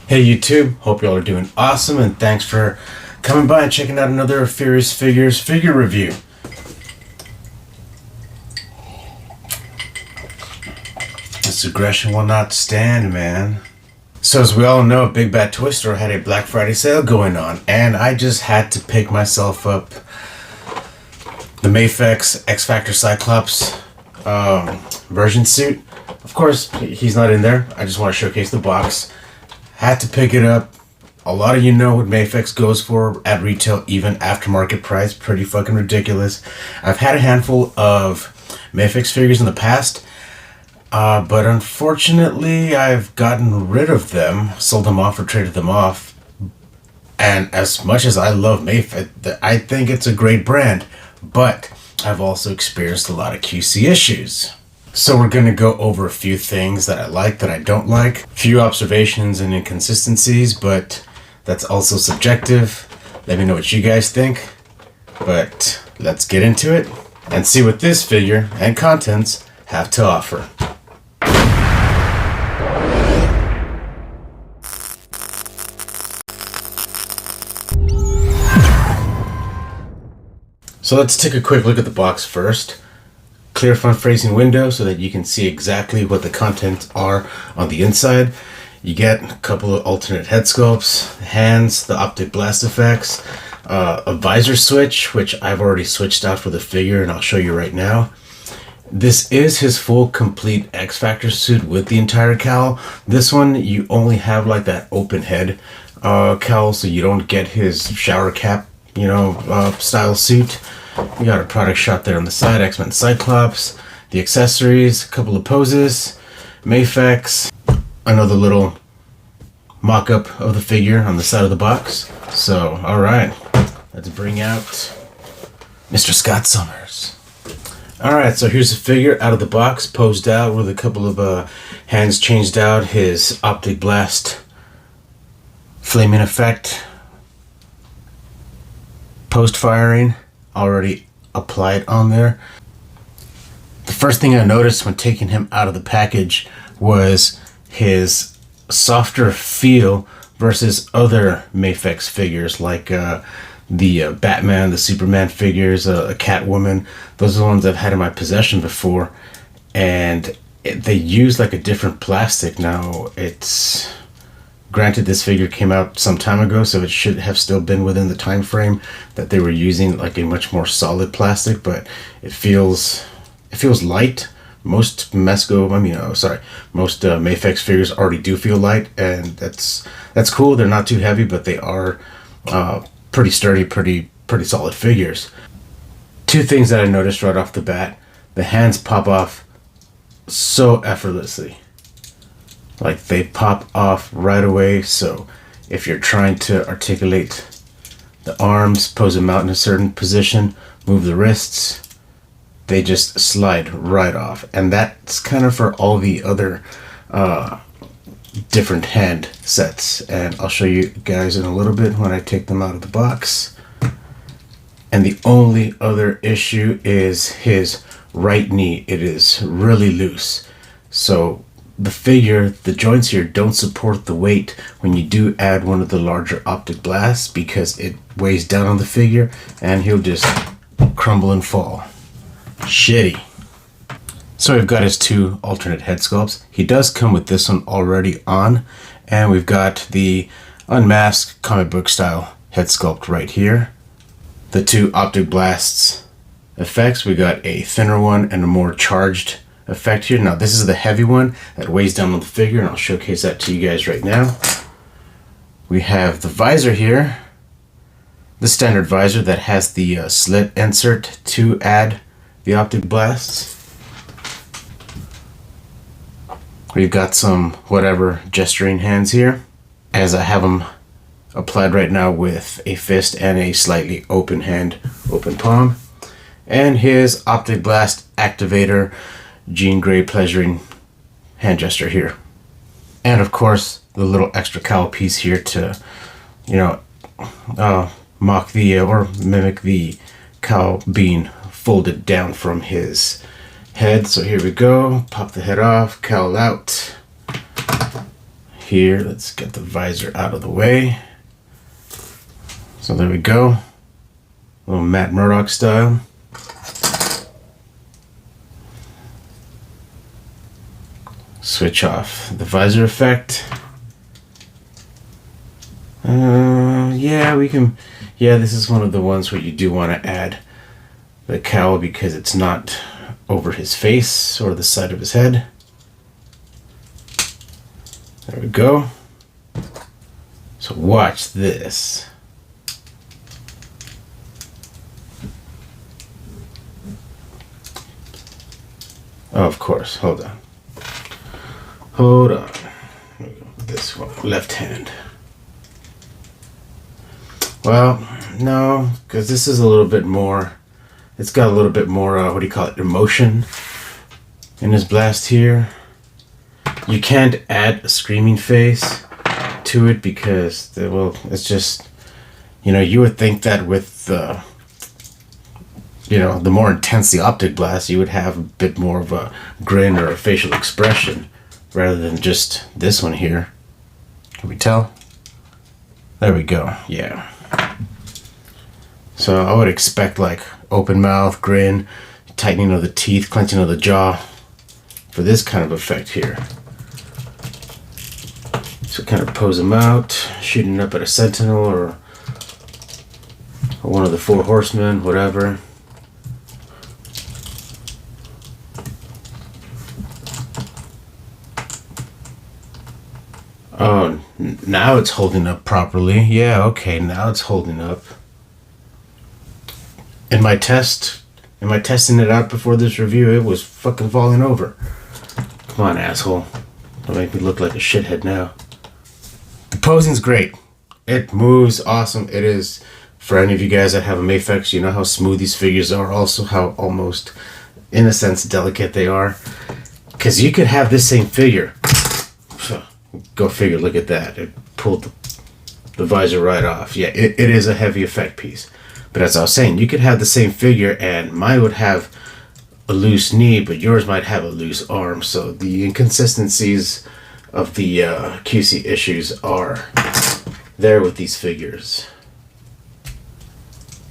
Hey YouTube, hope y'all are doing awesome, and thanks for coming by and checking out another Furious Figures figure review. This aggression will not stand, man. So as we all know, Big Bad Toy Store had a Black Friday sale going on, and I just had to pick myself up the Mafex X Factor Cyclops version suit. Of course, he's not in there. I just want to showcase the box. Had to pick it up. A lot of you know what Mafex goes for at retail, even aftermarket price. Pretty fucking ridiculous. I've had a handful of Mafex figures in the past, but unfortunately I've gotten rid of them, sold them off or traded them off. And as much as I love Mafex, I think it's a great brand, but I've also experienced a lot of QC issues. So we're going to go over a few things that I like, that I don't like, a few observations and inconsistencies, but that's also subjective. Let me know what you guys think, but let's get into it and see what this figure and contents have to offer. So let's take a quick look at the box first. Clear front facing window so that you can see exactly what the contents are on the inside. You get a couple of alternate head sculpts, hands, the optic blast effects, a visor switch, which I've already switched out for the figure and I'll show you right now. This is his full complete X Factor suit with the entire cowl. This one you only have like that open head cowl, so you don't get his shower cap, style suit. We got a product shot there on the side, X-Men Cyclops, the accessories, a couple of poses, Mafex, another little mock-up of the figure on the side of the box. So, alright, let's bring out Mr. Scott Summers. Alright, so here's the figure out of the box, posed out with a couple of hands changed out, his optic blast flaming effect, post-firing, already applied on there. The first thing I noticed when taking him out of the package was his softer feel versus other Mafex figures like the Batman, the Superman figures, a Catwoman. Those are the ones I've had in my possession before, and they use like a different plastic. Now, it's granted this figure came out some time ago, so it should have still been within the time frame that they were using like a much more solid plastic, but it feels light. Most most Mafex figures already do feel light, and that's cool. They're not too heavy, but they are pretty sturdy, pretty solid figures. Two things that I noticed right off the bat: the hands pop off so effortlessly. Like, they pop off right away, so if you're trying to articulate the arms, pose them out in a certain position, move the wrists, they just slide right off. And that's kind of for all the other different hand sets, and I'll show you guys in a little bit when I take them out of the box. And the only other issue is his right knee. It is really loose, so the figure, the joints here don't support the weight when you do add one of the larger optic blasts, because it weighs down on the figure and he'll just crumble and fall. Shitty. So we've got his two alternate head sculpts. He does come with this one already on, and we've got the unmasked comic book style head sculpt right here. The two optic blasts effects, we got a thinner one and a more charged effect here. Now this is the heavy one that weighs down on the figure, and I'll showcase that to you guys right now. We have the visor here, the standard visor that has the slit insert to add the optic blasts. We've got some whatever gesturing hands here, as I have them applied right now with a fist and a slightly open hand, open palm, and his optic blast activator Jean Grey pleasuring hand gesture here. And of course the little extra cowl piece here to mock the or mimic the cowl being folded down from his head. So here we go, pop the head off, cowl out. here. Let's get the visor out of the way. So there we go. A little Matt Murdock style. Switch off the visor effect. Yeah, we can. Yeah, this is one of the ones where you do want to add the cowl because it's not over his face or the side of his head. There we go. So watch this. Oh, of course. Hold on. Hold on. This one, left hand. Well, no, because this is a little bit more. It's got a little bit more, what do you call it, emotion in his blast here. You can't add a screaming face to it because, well, it's just, you know, you would think that with the, you know, the more intense the optic blast, you would have a bit more of a grin or a facial expression rather than just this one here. Can we tell? There we go, yeah. So I would expect like open mouth, grin, tightening of the teeth, clenching of the jaw for this kind of effect here. So kind of pose him out, shooting up at a sentinel or one of the four horsemen, whatever. Oh, now it's holding up properly. Yeah, okay, now it's holding up. In my testing it out before this review, it was fucking falling over. Come on, asshole. Don't make me look like a shithead now. The posing's great. It moves awesome. It is, for any of you guys that have a Mafex, you know how smooth these figures are. Also how almost, in a sense, delicate they are. Because you could have this same figure. Go figure, look at that. It pulled the visor right off. Yeah, it is a heavy effect piece. But as I was saying, you could have the same figure and mine would have a loose knee, but yours might have a loose arm. So the inconsistencies of the QC issues are there with these figures.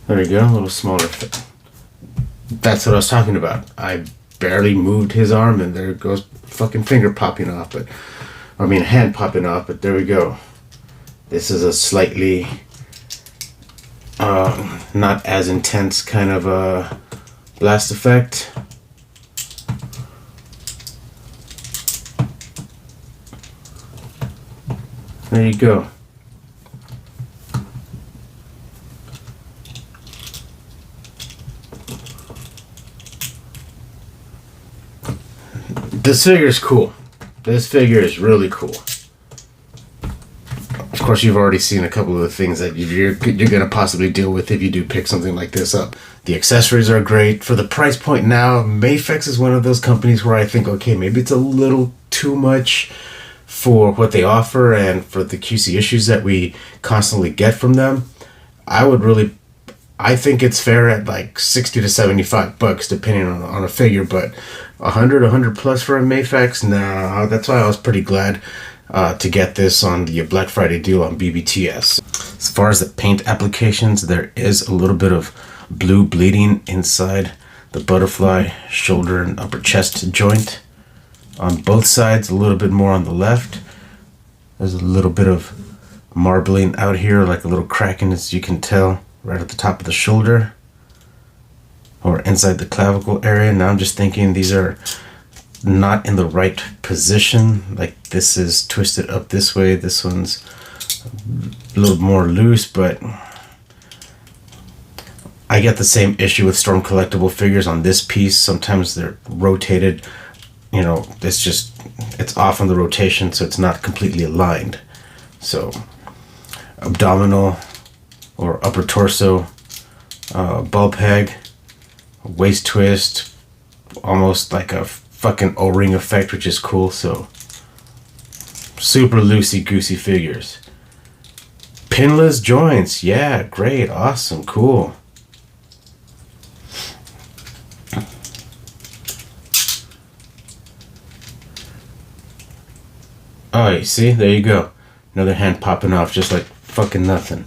There you go, a little smaller. That's what I was talking about. I barely moved his arm and there goes fucking finger popping off, but I mean hand popping off, but there we go. This is a slightly not as intense kind of a blast effect. There you go. This figure is cool. This figure is really cool. Of course, you've already seen a couple of the things that you're going to possibly deal with if you do pick something like this up. The accessories are great. For the price point now, Mafex is one of those companies where I think, okay, maybe it's a little too much for what they offer and for the QC issues that we constantly get from them. I think it's fair at like 60 to 75 bucks depending on a figure, but 100 plus for a Mafex? Nah, that's why I was pretty glad to get this on the Black Friday deal on BBTS. As far as the paint applications, there is a little bit of blue bleeding inside the butterfly shoulder and upper chest joint. On both sides, a little bit more on the left. There's a little bit of marbling out here, like a little cracking, as you can tell, right at the top of the shoulder or inside the clavicle area. Now I'm just thinking these are not in the right position. Like this is twisted up this way, this one's a little more loose, but I get the same issue with Storm collectible figures on this piece. Sometimes they're rotated, you know, it's off on the rotation, so it's not completely aligned. So abdominal or upper torso ball peg, waist twist, almost like a fucking O-ring effect, which is cool. So super loosey goosey figures. Pinless joints, yeah, great, awesome, cool. Oh, you see? There you go. Another hand popping off just like fucking nothing.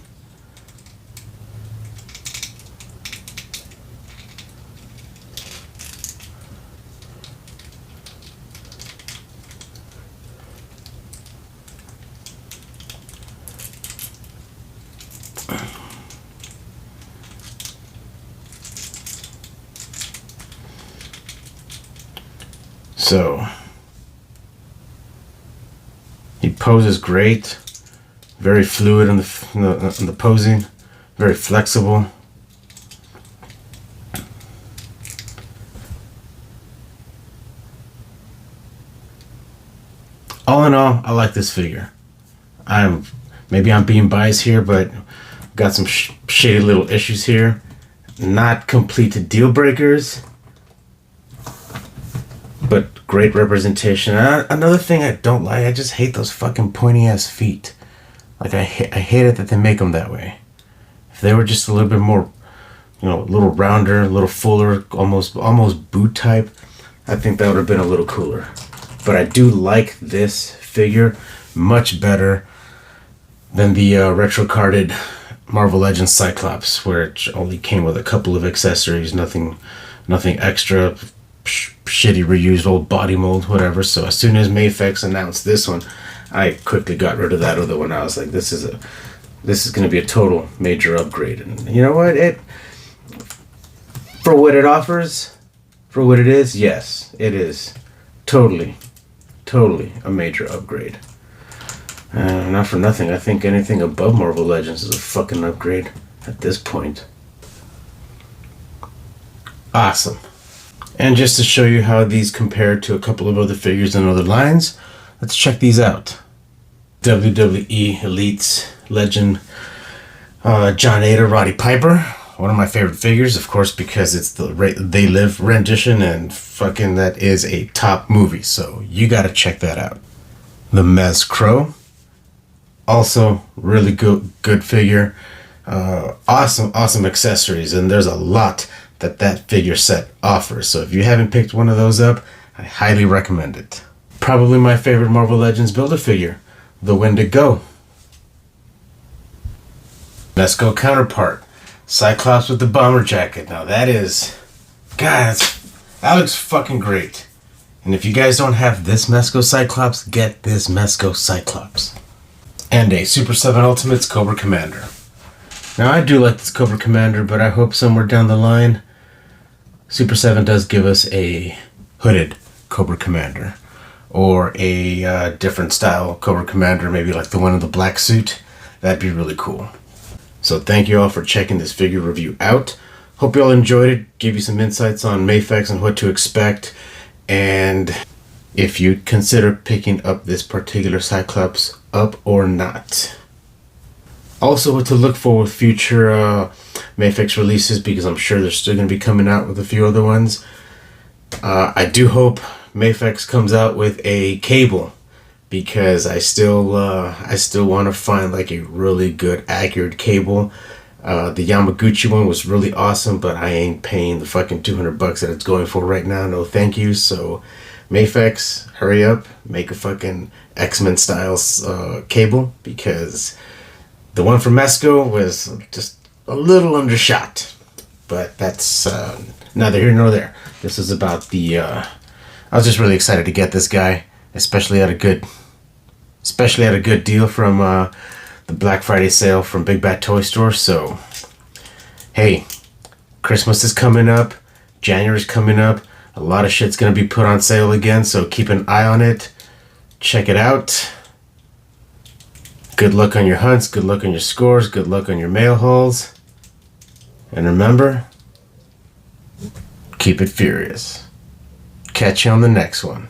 So, he poses great, very fluid in the posing, very flexible. All in all, I like this figure. Maybe I'm being biased here, but got some shady little issues here. Not completed deal breakers, but great representation. Another thing I don't like, I just hate those fucking pointy ass feet. Like I hate it that they make them that way. If they were just a little bit more, a little rounder, a little fuller, almost boot type, I think that would have been a little cooler. But I do like this figure much better than the retro carded Marvel Legends Cyclops, where it only came with a couple of accessories, nothing extra. Shitty reused old body mold, whatever. So as soon as Mafex announced this one, I quickly got rid of that other one. I was like, this is going to be a total major upgrade. And you know what? For what it offers, for what it is, yes, it is totally a major upgrade. Not for nothing, I think anything above Marvel Legends is a fucking upgrade at this point. Awesome. And just to show you how these compare to a couple of other figures in other lines, let's check these out. WWE Elites Legend John Ada Roddy Piper. One of my favorite figures, of course, because it's the They Live rendition, and fucking that is a top movie, so you gotta check that out. The Mez Crow. Also, really good figure. Awesome accessories, and there's a lot that figure set offers. So if you haven't picked one of those up, I highly recommend it. Probably my favorite Marvel Legends Build-A-Figure, the Wendigo. Mezco counterpart, Cyclops with the bomber jacket. Now that looks fucking great. And if you guys don't have this Mezco Cyclops, get this Mezco Cyclops. And a Super 7 Ultimates Cobra Commander. Now I do like this Cobra Commander, but I hope somewhere down the line Super 7 does give us a hooded Cobra Commander, or a different style Cobra Commander, maybe like the one in the black suit. That'd be really cool. So thank you all for checking this figure review out. Hope you all enjoyed it, gave you some insights on Mafex and what to expect, and if you'd consider picking up this particular Cyclops up or not. Also, what to look for with future Mafex releases, because I'm sure they're still going to be coming out with a few other ones. I do hope Mafex comes out with a cable, because I still want to find like a really good accurate cable. The Yamaguchi one was really awesome, but I ain't paying the fucking $200 that it's going for right now. No thank you. So Mafex, hurry up, make a fucking X-Men style cable, because the one from Mezco was just a little undershot. But that's neither here nor there. This is about the I was just really excited to get this guy, especially at a good deal from the Black Friday sale from Big Bad Toy Store. So hey, Christmas is coming up, January's coming up, a lot of shit's gonna be put on sale again, so keep an eye on it, check it out. Good luck on your hunts, good luck on your scores, good luck on your mail hauls, and remember, keep it furious. Catch you on the next one.